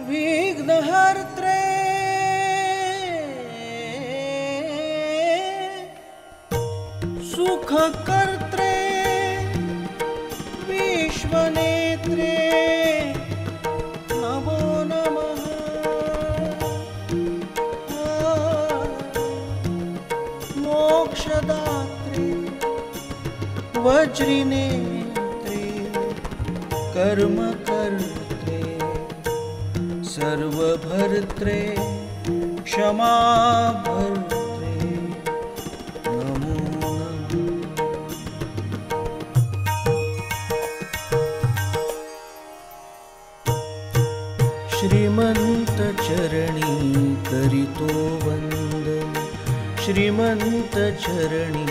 विघ्नहर्त्रे सुखकर्त्रे विश्वनेत्रे नमो नमः। मोक्षदात्रे वज्रिनेत्रे कर्मकर्त्रे सर्वभर्त्रे क्षमाभर्त्रे नमो नमः। श्रीमंत चरणी करितो वंदन, श्रीमंत चरणी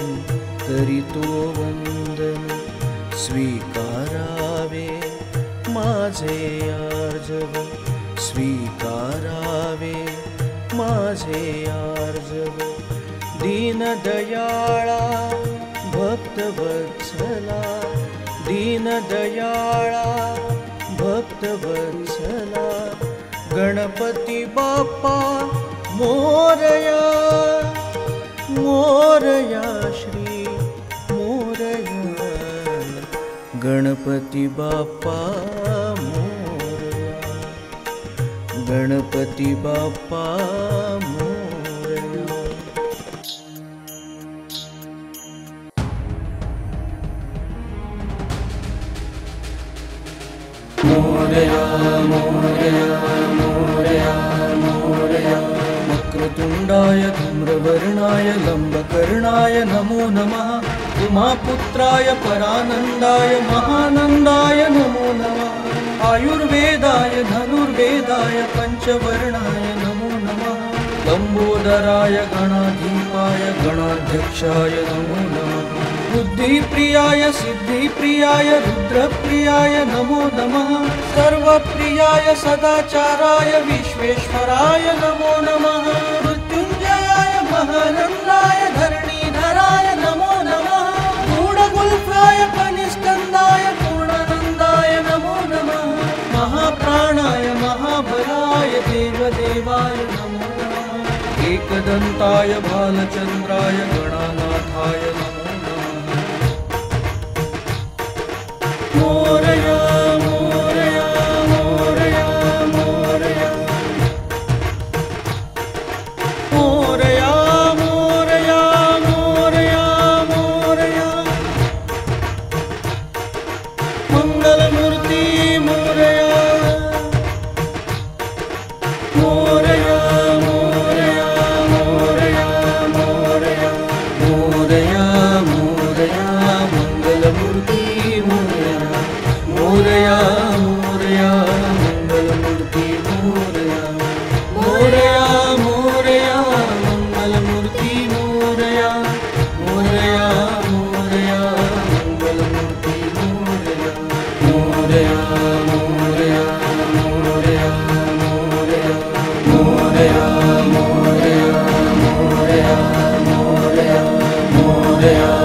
करितो वंदन। स्वीकारावे माझे आर्जव, स्वीकारावे माझे आर्जव। दीनदयाळा भक्तवत्सला, दीनदयाळा भक्तवत्सला। गणपती बाप्पा मोरया, मोरया श्री मोरया। गणपती बाप्पा मोरया, गणपती बाप्पा मोरया। मोरया मोरया मोरया मोरया। वक्रतुंडाय धूम्रवर्णाय लंबकर्णाय नमो नमः। उमापुत्राय परानंदाय महानंदाय नमो नमः। आयुर्वेदाय धनुर्वेदाय पंचवर्णाय नमो नमः। लंबोदराय गणाधीपाय गणाध्यक्षाय नमो नमः। बुद्धिप्रियाय सिद्धिप्रियाय रुद्रप्रियाय नमो नमः। सर्वप्रियाय सदाचाराय विश्वेश्वराय नमो नमः। मृत्युंजयाय महानंदाय धरणीधराय नमो नमः। गूढगुल्फाय कनिष्कंदाय पूर्णानंदाय नमो नमः। महाप्राणाय महाबलाय देवदेवाय नमो नमः। एकदंताय भालचंद्राय गणानाथाय नमो नमः। मोरया मोरया मोरया मोरया। मोरया मोरया मोरया मोरया। मंगलमूर्ति मोरया, मोरया मोरया मोरया मोरया। मोरया मोरया मंगलमूर्ति मोरया, मोरया मोरया मंगलमूर्ति मोरया। मोरया मोरया मंगलमूर्ति मोरया, मोरया मोरया मंगलमूर्ति मोरया। मोरया मोरया मोरया मोरया। मोरया मोरया मोरया मोरया मोरया।